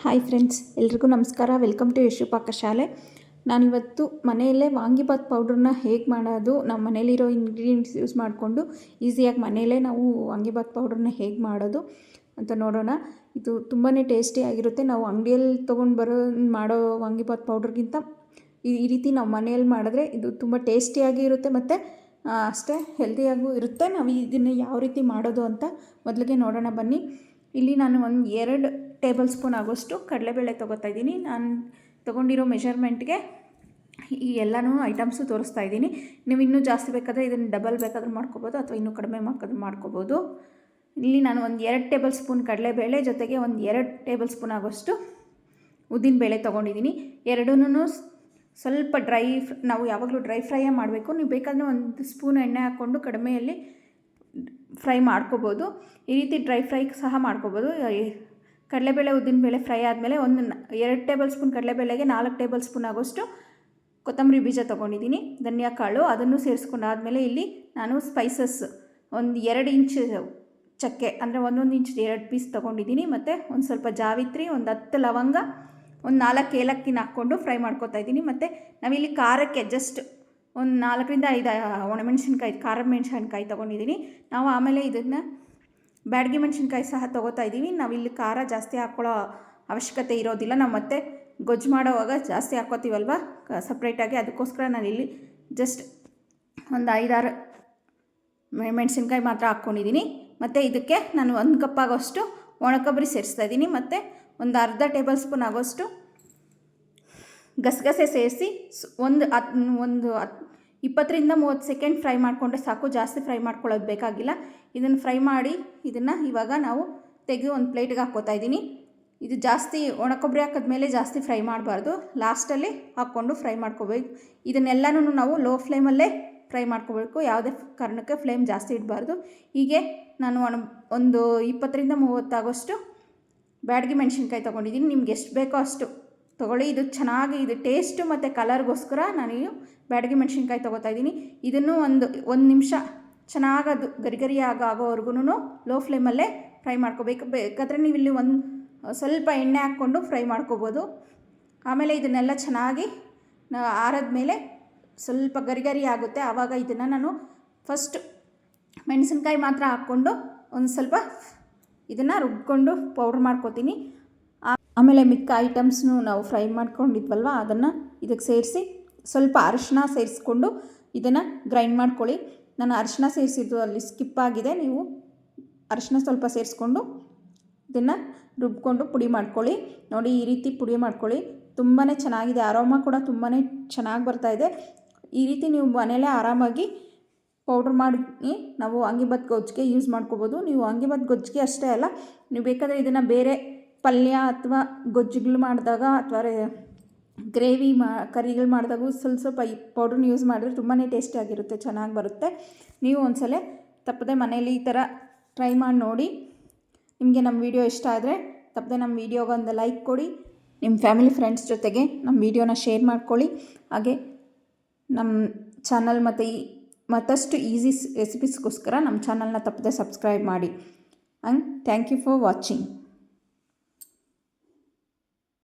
Hi friends, ಎಲ್ರಿಗೂ ನಮಸ್ಕಾರ. Welcome to Yashu Pakashale. ನಾನಿವತ್ತು ಮನೆಯಲ್ಲೇ ವಾಂಗಿಬಾತ್ ಪೌಡ್ರನ್ನ ಹೇಗೆ ಮಾಡೋದು, ನಮ್ಮ ಮನೇಲಿರೋ ಇಂಗ್ರೀಡಿಯೆಂಟ್ಸ್ ಯೂಸ್ ಮಾಡಿಕೊಂಡು ಈಸಿಯಾಗಿ ಮನೆಯಲ್ಲೇ ನಾವು ವಾಂಗಿಬಾತ್ ಪೌಡ್ರನ್ನ ಹೇಗೆ ಮಾಡೋದು ಅಂತ ನೋಡೋಣ. ಇದು ತುಂಬಾ ಟೇಸ್ಟಿಯಾಗಿರುತ್ತೆ. ನಾವು ಅಂಗಡಿಯಲ್ಲಿ ತೊಗೊಂಡು ಮಾಡೋ ವಾಂಗಿಬಾತ್ ಪೌಡ್ರ್ಗಿಂತ ಈ ರೀತಿ ನಾವು ಮನೆಯಲ್ಲಿ ಮಾಡಿದ್ರೆ ಇದು ತುಂಬ ಟೇಸ್ಟಿಯಾಗಿ ಇರುತ್ತೆ ಮತ್ತು ಅಷ್ಟೇ ಹೆಲ್ದಿಯಾಗೂ ಇರುತ್ತೆ. ನಾವು ಇದನ್ನು ಯಾವ ರೀತಿ ಮಾಡೋದು ಅಂತ ಮೊದಲಿಗೆ ನೋಡೋಣ ಬನ್ನಿ. ಇಲ್ಲಿ ನಾನು 2 ಟೇಬಲ್ ಸ್ಪೂನ್ ಆಗೋಷ್ಟು ಕಡಲೆಬೇಳೆ ತೊಗೋತಾ ಇದ್ದೀನಿ. ನಾನು ತೊಗೊಂಡಿರೋ ಮೆಷರ್ಮೆಂಟ್ಗೆ ಈ ಎಲ್ಲನೂ ಐಟಮ್ಸು ತೋರಿಸ್ತಾ ಇದ್ದೀನಿ. ನೀವು ಇನ್ನೂ ಜಾಸ್ತಿ ಬೇಕಾದರೆ ಇದನ್ನು ಡಬಲ್ ಬೇಕಾದರೂ ಮಾಡ್ಕೋಬೋದು ಅಥವಾ ಇನ್ನೂ ಕಡಿಮೆ ಮಾಡ್ಕೋಬೋದು. ಇಲ್ಲಿ ನಾನು 2 ಟೇಬಲ್ ಸ್ಪೂನ್ ಕಡಲೆಬೇಳೆ ಜೊತೆಗೆ 2 ಟೇಬಲ್ ಸ್ಪೂನ್ ಆಗೋಷ್ಟು ಉದ್ದಿನಬೇಳೆ ತೊಗೊಂಡಿದ್ದೀನಿ. ಎರಡನ್ನೂ ಸ್ವಲ್ಪ ನಾವು ಯಾವಾಗಲೂ ಡ್ರೈ ಫ್ರೈಯೇ ಮಾಡಬೇಕು. ನೀವು ಬೇಕಾದರೆ 1 ಸ್ಪೂನ್ ಎಣ್ಣೆ ಹಾಕ್ಕೊಂಡು ಕಡಿಮೆಯಲ್ಲಿ ಫ್ರೈ ಮಾಡ್ಕೋಬೋದು. ಈ ರೀತಿ ಡ್ರೈ ಫ್ರೈ ಸಹ ಮಾಡ್ಕೋಬೋದು. ಕಡಲೆಬೇಳೆ ಉದ್ದಿನಬೇಳೆ ಫ್ರೈ ಆದಮೇಲೆ 2 ಟೇಬಲ್ ಸ್ಪೂನ್ ಕಡಲೆಬೇಳೆಗೆ 4 ಟೇಬಲ್ ಸ್ಪೂನ್ ಆಗೋಷ್ಟು ಕೊತ್ತಂಬರಿ ಬೀಜ ತೊಗೊಂಡಿದ್ದೀನಿ, ಧನಿಯಾ ಕಾಳು ಅದನ್ನು ಸೇರಿಸ್ಕೊಂಡಾದಮೇಲೆ ಇಲ್ಲಿ ನಾನು ಸ್ಪೈಸಸ್ 2 ಇಂಚ್ ಚಕ್ಕೆ ಅಂದರೆ 1 ಇಂಚ್ 2 ಪೀಸ್ ತೊಗೊಂಡಿದ್ದೀನಿ. ಮತ್ತು ಒಂದು ಸ್ವಲ್ಪ ಜಾವಿತ್ರಿ, 10 ಲವಂಗ, 4 ಏಲಕ್ಕಿನ ಹಾಕ್ಕೊಂಡು ಫ್ರೈ ಮಾಡ್ಕೊತಾ ಇದ್ದೀನಿ. ಮತ್ತು ನಾವಿಲ್ಲಿ ಖಾರಕ್ಕೆ ಜಸ್ಟ್ 4 ರಿಂದ 5 ಒಣಮೆಣಸಿನ್ಕಾಯಿ, ಖಾರದ ಮೆಣಸಿನ್ಕಾಯಿ ತೊಗೊಂಡಿದ್ದೀನಿ. ನಾವು ಆಮೇಲೆ ಇದನ್ನು ಬ್ಯಾಡಗಿ ಮೆಣಸಿನ್ಕಾಯಿ ಸಹ ತೊಗೋತಾ ಇದ್ದೀವಿ. ನಾವಿಲ್ಲಿ ಖಾರ ಜಾಸ್ತಿ ಹಾಕ್ಕೊಳ್ಳೋ ಅವಶ್ಯಕತೆ ಇರೋದಿಲ್ಲ. ನಾವು ಮತ್ತೆ ಗೊಜ್ಜು ಮಾಡೋವಾಗ ಜಾಸ್ತಿ ಹಾಕ್ಕೋತೀವಲ್ವ ಸಪ್ರೇಟಾಗಿ, ಅದಕ್ಕೋಸ್ಕರ ನಾನಿಲ್ಲಿ ಜಸ್ಟ್ 5-6 ಮೆಣಸಿನ್ಕಾಯಿ ಮಾತ್ರ ಹಾಕ್ಕೊಂಡಿದ್ದೀನಿ. ಮತ್ತು ಇದಕ್ಕೆ ನಾನು 1 ಕಪ್ ಆಗೋಷ್ಟು ಒಣಕೊಬ್ಬರಿ ಸೇರಿಸ್ತಾ ಇದ್ದೀನಿ. ಮತ್ತು ಅರ್ಧ ಟೇಬಲ್ ಸ್ಪೂನ್ ಆಗೋಷ್ಟು ಗಸಗಸೆ ಸೇರಿಸಿ 20 ರಿಂದ 30 ಸೆಕೆಂಡ್ ಫ್ರೈ ಮಾಡಿಕೊಂಡ್ರೆ ಸಾಕು. ಜಾಸ್ತಿ ಫ್ರೈ ಮಾಡ್ಕೊಳ್ಳೋದು ಬೇಕಾಗಿಲ್ಲ. ಇದನ್ನು ಫ್ರೈ ಮಾಡಿ ಇದನ್ನು ಇವಾಗ ನಾವು ತೆಗೆದು ಒಂದು ಪ್ಲೇಟ್ಗೆ ಹಾಕ್ಕೋತಾ ಇದ್ದೀನಿ. ಇದು ಜಾಸ್ತಿ ಒಣಕೊಬ್ಬರಿ ಹಾಕಿದ್ಮೇಲೆ ಜಾಸ್ತಿ ಫ್ರೈ ಮಾಡಬಾರ್ದು, ಲಾಸ್ಟಲ್ಲಿ ಹಾಕ್ಕೊಂಡು ಫ್ರೈ ಮಾಡ್ಕೋಬೇಕು. ಇದನ್ನೆಲ್ಲನೂ ನಾವು ಲೋ ಫ್ಲೇಮಲ್ಲೇ ಫ್ರೈ ಮಾಡ್ಕೋಬೇಕು. ಯಾವುದೇ ಕಾರಣಕ್ಕೆ ಫ್ಲೇಮ್ ಜಾಸ್ತಿ ಇಡಬಾರ್ದು. ಹೀಗೆ ನಾನು 20 ರಿಂದ 30 ಆಗೋಷ್ಟು ಬ್ಯಾಡಗಿ ಮೆಣಸಿನ್ಕಾಯಿ ತೊಗೊಂಡಿದ್ದೀನಿ. ನಿಮ್ಗೆ ಎಷ್ಟು ಬೇಕೋ ಅಷ್ಟು ತೊಗೊಳ್ಳಿ. ಇದು ಚೆನ್ನಾಗಿ ಇದು ಟೇಸ್ಟು ಮತ್ತು ಕಲರ್ಗೋಸ್ಕರ ನಾನು ಬ್ಯಾಡಗಿ ಮೆಣಸಿನ್ಕಾಯಿ ತೊಗೋತಾ ಇದ್ದೀನಿ. ಇದನ್ನು 1 ನಿಮಿಷ ಚೆನ್ನಾಗದು ಗರಿ ಆಗೋವರೆಗೂ ಲೋ ಫ್ಲೇಮಲ್ಲೇ ಫ್ರೈ ಮಾಡ್ಕೋಬೇಕು. ಬೇಕಾದರೆ ನೀವು ಇಲ್ಲಿ ಸ್ವಲ್ಪ ಎಣ್ಣೆ ಹಾಕ್ಕೊಂಡು ಫ್ರೈ ಮಾಡ್ಕೋಬೋದು. ಆಮೇಲೆ ಇದನ್ನೆಲ್ಲ ಚೆನ್ನಾಗಿ ಆರಿದ್ಮೇಲೆ ಸ್ವಲ್ಪ ಗರಿ ಆಗುತ್ತೆ. ಆವಾಗ ಇದನ್ನು ನಾನು ಫಸ್ಟ್ ಮೆಣಸಿನ್ಕಾಯಿ ಮಾತ್ರ ಹಾಕ್ಕೊಂಡು ಒಂದು ಸ್ವಲ್ಪ ಇದನ್ನು ರುಬ್ಕೊಂಡು ಪೌಡ್ರ್ ಮಾಡ್ಕೋತೀನಿ. ಆಮೇಲೆ ಮಿಕ್ಕ ಐಟಮ್ಸ್ನು ನಾವು ಫ್ರೈ ಮಾಡ್ಕೊಂಡಿದ್ವಲ್ವ ಅದನ್ನು ಇದಕ್ಕೆ ಸೇರಿಸಿ ಸ್ವಲ್ಪ ಅರಿಶಿನ ಸೇರಿಸ್ಕೊಂಡು ಇದನ್ನು ಗ್ರೈಂಡ್ ಮಾಡ್ಕೊಳ್ಳಿ. ನಾನು ಅರಿಶಿನ ಸೇರಿಸಿದ್ದು ಅಲ್ಲಿ ಸ್ಕಿಪ್ ಆಗಿದೆ. ನೀವು ಅರಿಶಿನ ಸ್ವಲ್ಪ ಸೇರಿಸ್ಕೊಂಡು ಇದನ್ನು ರುಬ್ಕೊಂಡು ಪುಡಿ ಮಾಡ್ಕೊಳ್ಳಿ. ನೋಡಿ, ಈ ರೀತಿ ಪುಡಿ ಮಾಡ್ಕೊಳ್ಳಿ. ತುಂಬಾ ಚೆನ್ನಾಗಿದೆ. ಅರೋಮಾ ಕೂಡ ತುಂಬಾ ಚೆನ್ನಾಗಿ ಬರ್ತಾಯಿದೆ. ಈ ರೀತಿ ನೀವು ಮನೆಯಲ್ಲೇ ಆರಾಮಾಗಿ ಪೌಡ್ರ್ ಮಾಡಿ ನಾವು ವಾಂಗಿಬಾತ್ ಗೊಜ್ಜಿಗೆ ಯೂಸ್ ಮಾಡ್ಕೋಬೋದು. ನೀವು ವಾಂಗಿಬಾತ್ ಗೊಜ್ಜಿಗೆ ಅಷ್ಟೇ ಅಲ್ಲ, ನೀವು ಬೇಕಾದರೆ ಇದನ್ನು ಬೇರೆ ಪಲ್ಯ ಅಥವಾ ಗೊಜ್ಜುಗಳು ಮಾಡಿದಾಗ ಅಥವಾ ಗ್ರೇವಿ ಕರಿಗಳು ಮಾಡಿದಾಗೂ ಸ್ವಲ್ಪ ಈ ಪೌಡ್ರನ್ನ ಯೂಸ್ ಮಾಡಿದ್ರೆ ತುಂಬಾ ಟೇಸ್ಟಿಯಾಗಿರುತ್ತೆ, ಚೆನ್ನಾಗಿ ಬರುತ್ತೆ. ನೀವು ಒಂದ್ಸಲ ತಪ್ಪದೆ ಮನೇಲಿ ಈ ಥರ ಟ್ರೈ ಮಾಡಿ ನೋಡಿ. ನಿಮಗೆ ನಮ್ಮ ವಿಡಿಯೋ ಇಷ್ಟ ಆದರೆ ತಪ್ಪದೆ ನಮ್ಮ ವಿಡಿಯೋಗೆ ಒಂದು ಲೈಕ್ ಕೊಡಿ. ನಿಮ್ಮ ಫ್ಯಾಮಿಲಿ ಫ್ರೆಂಡ್ಸ್ ಜೊತೆಗೆ ನಮ್ಮ ವಿಡಿಯೋನ ಶೇರ್ ಮಾಡ್ಕೊಳ್ಳಿ. ಹಾಗೆ ನಮ್ಮ ಚಾನಲ್ ಮತ್ತಷ್ಟು ಈಸಿ ರೆಸಿಪೀಸ್ಗೋಸ್ಕರ ನಮ್ಮ ಚಾನಲ್ನ ತಪ್ಪದೆ ಸಬ್ಸ್ಕ್ರೈಬ್ ಮಾಡಿ. And thank you for watching.